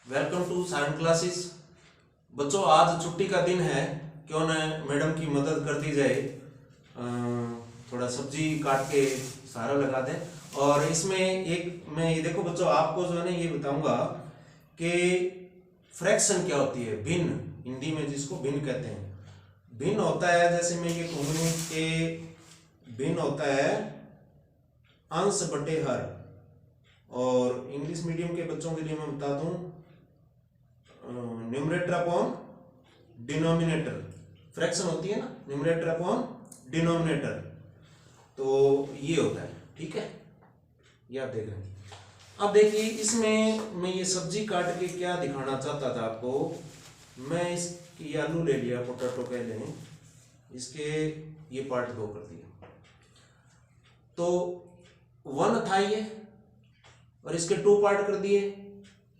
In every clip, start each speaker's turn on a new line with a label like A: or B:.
A: Welcome to science classes. बच्चों, आज छुट्टी का दिन है, क्यों न मैडम की मदद कर दी जाए। थोड़ा सब्जी काट के सहारा लगा दें। और इसमें एक मैं ये देखो बच्चों, आपको जो है ना ये बताऊंगा कि फ्रैक्शन क्या होती है। भिन्न, हिंदी में जिसको भिन्न कहते हैं। भिन्न होता है, जैसे मैं ये कहूँ कि भिन्न होता है अंश बटे हर। और इंग्लिश मीडियम के बच्चों के लिए मैं बता दूं, न्यूमरेटर अपॉन डिनोमिनेटर। फ्रैक्शन होती है ना, न्यूमरेटर अपॉन डिनोमिनेटर, तो ये होता है। ठीक है, ये आप देख रहे हैं। अब देखिए, इसमें मैं ये सब्जी काट के क्या दिखाना चाहता था आपको। मैं इसकी आलू ले लिया, पोटैटो कह लें, इसके ये पार्ट 2 कर दिया, तो 1 था ये, और इसके 2 पार्ट कर दिए।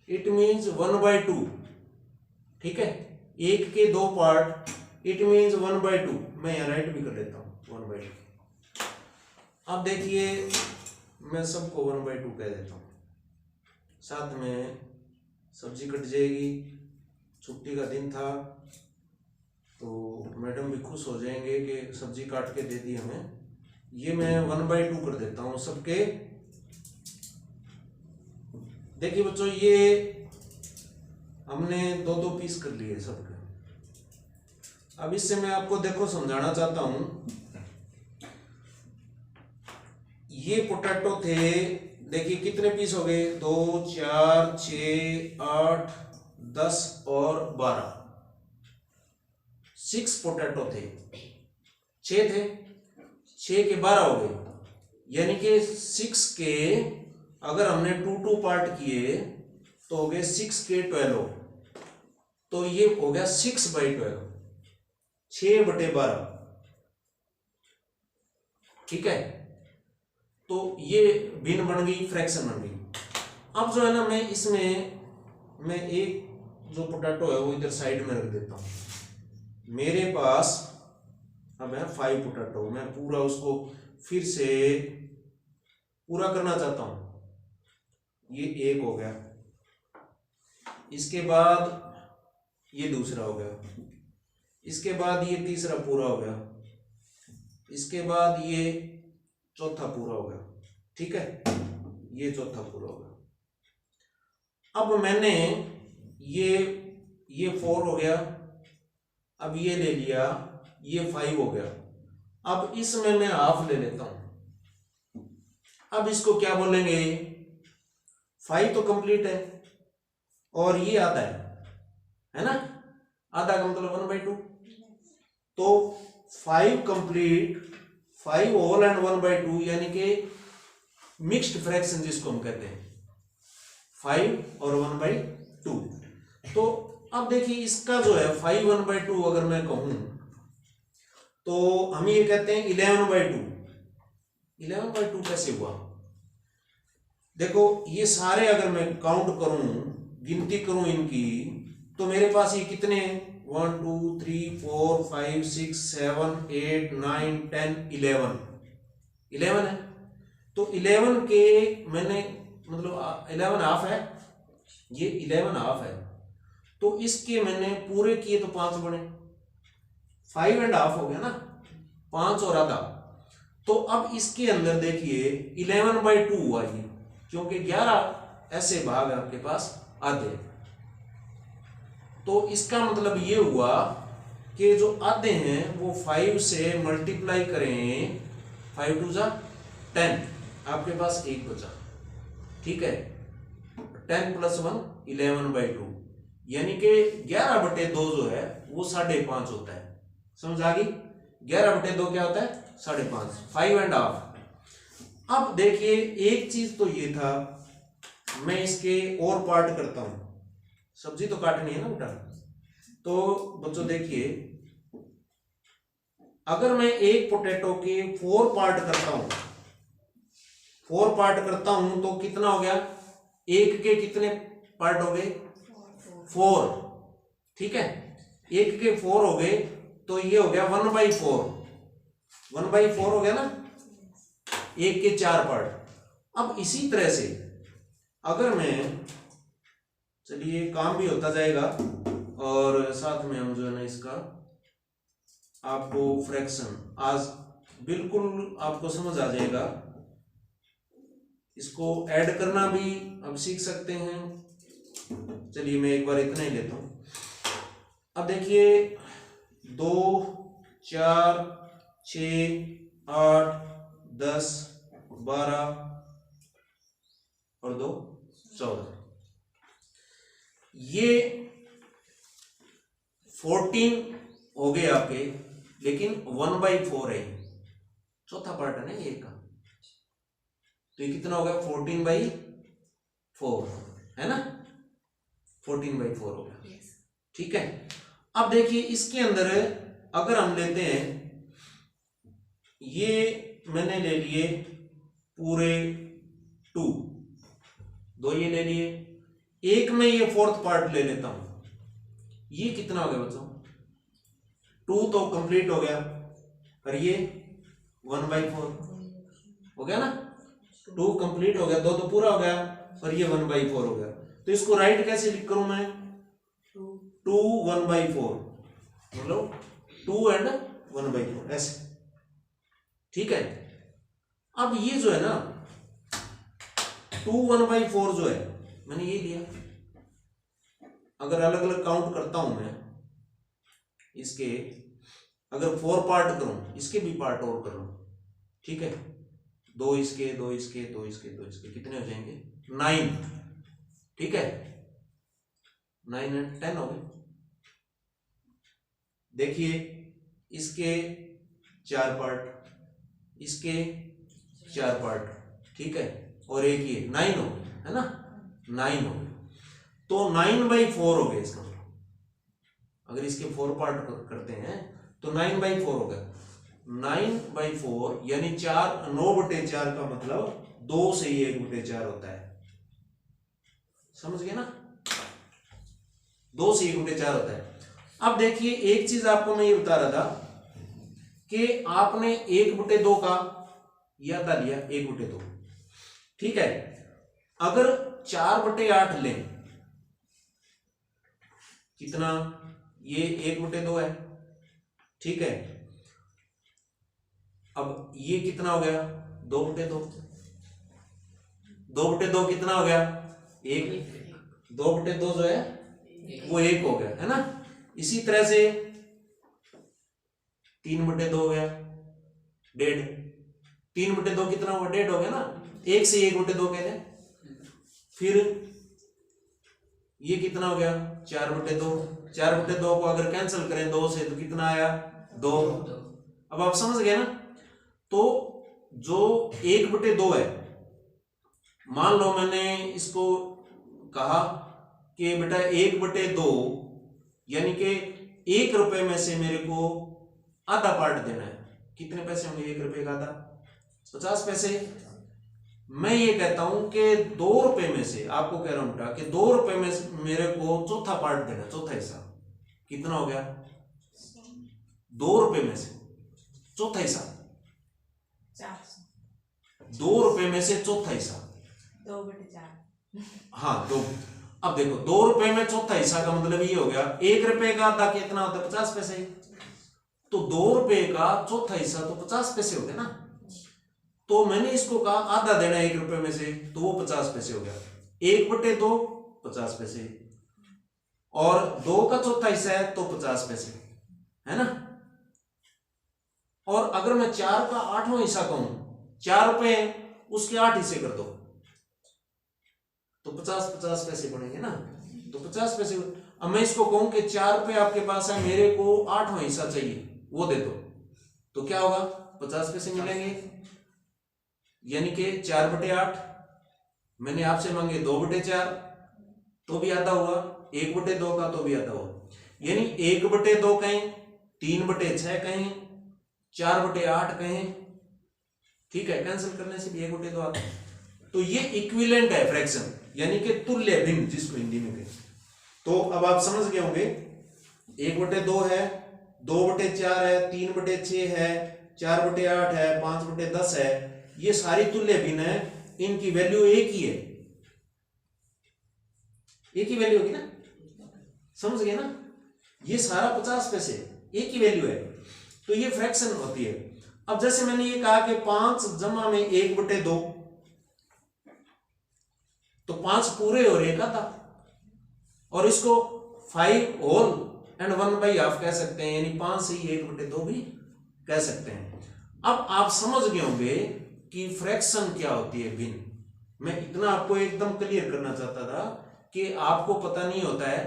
A: It means 1/2। ठीक है, एक के 2 पार्ट, इट मीन्स 1/2। मैं यहाँ राइट भी कर लेता हूँ 1/2। अब देखिए, मैं सबको 1/2 कह देता हूँ, साथ में सब्जी कट जाएगी। छुट्टी का दिन था तो मैडम भी खुश हो जाएंगे कि सब्जी काट के दे दी हमें। ये मैं 1/2 कर देता हूँ सबके। देखिए बच्चों, ये हमने 2-2 पीस कर लिए सबके। अब इससे मैं आपको देखो समझाना चाहता हूं। ये पोटैटो थे, देखिए कितने पीस हो गए, 2 4 6 8 10 और 12। 6 पोटैटो थे, 6 थे, 6 के 12 हो गए। यानी कि 6 के अगर हमने 2-2 पार्ट किए तो हो गए 6 के 12। तो ये हो गया 6/12, 6/12। ठीक है, तो ये भिन्न बन गई, फ्रैक्शन बन गई। अब जो है ना, मैं इसमें मैं एक जो पोटैटो है वो इधर साइड में रख देता हूं। मेरे पास अब है 5 पोटैटो। मैं पूरा उसको फिर से पूरा करना चाहता हूं। ये एक हो गया, इसके बाद ये दूसरा हो गया, इसके बाद ये तीसरा पूरा हो गया, इसके बाद ये चौथा पूरा हो गया। ठीक है, ये चौथा पूरा हो गया। अब मैंने ये 4 हो गया, अब ये ले लिया, ये 5 हो गया। अब इसमें मैं हाफ ले लेता हूं। अब इसको क्या बोलेंगे, 5 तो कंप्लीट है और ये आधा है ना, आधा का मतलब 1/2। तो 5 कंप्लीट, 5 होल एंड 1/2, यानी कि मिक्स्ड फ्रैक्शन जिसको हम कहते हैं, 5 और 1/2। तो अब देखिए, इसका जो है 5 1/2 अगर मैं कहूं तो हम ये कहते हैं 11/2। 11/2 कैसे हुआ? देखो, ये सारे अगर मैं काउंट करूं, गिनती करूं इनकी, तो मेरे पास ये कितने हैं, 1 2 3 4 5 6 7 8 9 10 11 है। तो 11 के मैंने मतलब 11 हाफ है, ये 11 हाफ है, तो इसके मैंने पूरे किए तो 5 बने, 5 एंड हाफ हो गया ना, 5 और आधा। तो अब इसके अंदर देखिए 11/2 हुआ ये, क्योंकि 11 ऐसे भाग है आपके पास आधे। तो इसका मतलब ये हुआ कि जो आधे हैं वो 5 से मल्टीप्लाई करें, 5 2 जा 10, आपके पास 1 बचा। ठीक है, 10 + 1 11/2, यानी कि 11/2 जो है वो 5.5 होता है। समझ आ गई? 11/2 क्या होता है? 5.5, 5 एंड हाफ। अब देखिए, एक चीज तो ये था, मैं इसके और पार्ट करता हूं। सब्जी तो काटनी है ना बेटा। तो बच्चों देखिए, अगर मैं एक पोटैटो के 4 पार्ट करता हूं, 4 पार्ट करता हूं तो कितना हो गया, एक के कितने पार्ट हो गए, 4। ठीक है, एक के 4 हो गए, तो ये हो गया 1/4। 1/4 हो गया ना, एक के 4 पार्ट। अब इसी तरह से अगर मैं चलिए काम भी होता जाएगा और साथ में हम जो है ना इसका आपको फ्रैक्शन आज बिल्कुल आपको समझ आ जाएगा। इसको ऐड करना भी अब सीख सकते हैं। चलिए मैं एक बार इतना ही लेता हूं। अब देखिए 2 4 6 8 10 12 और 2 14, ये 14 हो गए आपके, लेकिन 1/4 है, चौथा पार्ट है ना ये का, तो ये कितना होगा 14/4 है ना, 14/4 हो गया। ठीक है। अब देखिए इसके अंदर अगर हम लेते हैं, ये मैंने ले लिए पूरे 2 ये ले लिए, एक में ये 4th पार्ट ले लेता हूं, ये कितना हो गया बच्चों 2 तो कंप्लीट हो गया, और ये 1/4 हो गया ना, 2 कंप्लीट हो गया, 2 तो पूरा हो गया, और ये 1/4 हो गया। तो इसको राइट कैसे लिख करूं मैं 2 1/4, मतलब 2 एंड 1/4 ऐसे। ठीक है। अब ये जो है ना 2 1/4 जो है मैंने ये लिया, अगर अलग अलग काउंट करता हूं मैं इसके, अगर 4 पार्ट करूं, इसके भी पार्ट और कर लूं, ठीक है, 2 इसके 2 इसके 2 इसके 2 इसके, कितने हो जाएंगे 9। ठीक है, 9 एंड 10 हो गए। देखिए इसके 4 पार्ट, इसके 4 पार्ट, ठीक है, और एक ये 9 हो गए, है ना, 9 हो गए, तो 9/4 हो गए इसका मतलब। अगर इसके 4 पार्ट करते हैं तो 9/4 हो गया। 9/4 यानी 9/4 का मतलब 2 से ही 1/4 होता है, समझ गए ना, 2 से 1/4 होता है। अब देखिए एक चीज आपको मैं ये बता रहा था कि आपने 1/2 का यह था लिया 1/2, ठीक है। अगर 4/8 लें, कितना, ये 1/2 है, ठीक है। अब ये कितना हो गया 2/2, 2/2 कितना हो गया 1, 2/2 जो है वो 1 हो गया, है ना। इसी तरह से 3/2 हो गया 1.5, 3/2 कितना हुआ 1.5 हो गया ना, 1 से 1/2 कह लें। फिर ये कितना हो गया 4/2, 4/2 को अगर कैंसिल करें 2 से तो कितना आया 2। अब आप समझ गए ना। तो जो 1/2 है, मान लो मैंने इसको कहा कि बेटा 1/2 यानी कि 1 रुपए में से मेरे को आधा पार्ट देना है, कितने पैसे होंगे 1 रुपए का आधा 50 पैसे। मैं ये कहता हूं कि 2 रुपए में से, आपको कह रहा हूं बेटा कि 2 रुपए में से मेरे को चौथा पार्ट देना, चौथा हिस्सा कितना हो गया 2 रुपए में से चौथा हिस्सा 2 रुपए में से चौथा हिस्सा
B: 2/4।
A: हाँ 2। अब देखो 2 रुपए में चौथा हिस्सा का मतलब ये हो गया 1 रुपए का आधा कितना होता है 50 पैसे, तो 2 रुपए का चौथा हिस्सा तो 50 पैसे हो गया ना। तो मैंने इसको कहा आधा देना 1 रुपए में से, तो वो 50 पैसे हो गया, 1/2 50 पैसे, और 2 का चौथा हिस्सा है तो 50 पैसे, है ना। और अगर मैं 4 का 8वां हिस्सा कहूं, 4 रुपए उसके 8 हिस्से कर दो तो 50 पैसे बनेंगे ना, तो 50 पैसे। अब मैं इसको कहूं कि 4 रुपए आपके पास है, मेरे को 8वां हिस्सा चाहिए, वो दे दो, तो क्या होगा 50 पैसे मिलेंगे, यानी कि 4/8 मैंने आपसे मांगे 2/4 तो भी आधा हुआ, 1/2 का तो भी आधा हुआ, यानी 1/2 कहें, 3/6 कहें, 4/8 कहें, ठीक है, कैंसिल करने से भी 1/2 आता है। तो ये इक्विवेलेंट है फ्रैक्शन, यानी कि तुल्य भिन्न जिसको हिंदी में कहते। तो अब आप समझ गए होंगे 1/2 है, 2/4 है, 3/6 है, 4/8 है, 5/10 है, ये सारी तुल्य भिन्न है, इनकी वैल्यू एक ही है, एक ही वैल्यू होगी ना, समझ गए ना, ये सारा 50 पैसे एक ही वैल्यू है, तो ये फ्रैक्शन होती है। अब जैसे मैंने ये कहा कि 5 जमा में 1/2, तो 5 पूरे और 1 आधा, और इसको 5 होल एंड 1/2 कह सकते हैं, यानी 5 से ही 1/2 भी कह सकते हैं। अब आप समझ गए होंगे कि फ्रैक्शन क्या होती है, भिन्न। मैं इतना आपको एकदम क्लियर करना चाहता था कि आपको पता नहीं होता है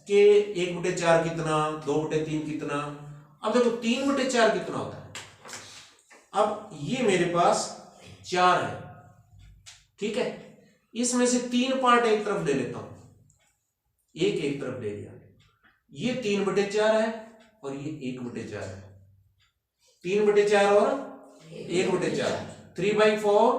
A: कि 1/4 कितना, 2/3 कितना। अब देखो 3/4 कितना होता है। अब ये मेरे पास 4 है, ठीक है, इसमें से 3 पार्ट एक तरफ ले लेता हूं, एक तरफ ले लिया, ये 3/4 है और ये 1/4 है, 3/4 और 1/4, 3/4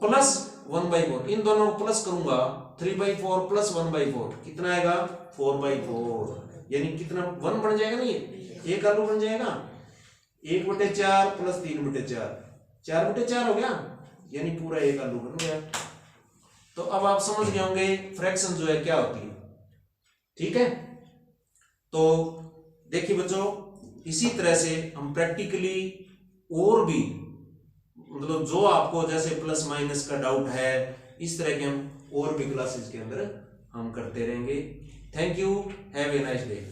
A: प्लस 1/4, इन दोनों को प्लस करूंगा, 3/4 प्लस 1/4 कितना आएगा, 4/4, यानी कितना 1 बन जाएगा ना, ये एक आलू बन जाएगा, 1/4 प्लस 3/4, 4/4 हो गया, यानी पूरा एक आलू बन गया। तो अब आप समझ गए होंगे फ्रैक्शन जो है क्या होती है, ठीक है। तो देखिए बच्चों, इसी तरह से हम प्रैक्टिकली और भी, मतलब जो आपको जैसे प्लस माइनस का डाउट है, इस तरह के हम और भी क्लासेस के अंदर हम करते रहेंगे। Thank you, have a nice day.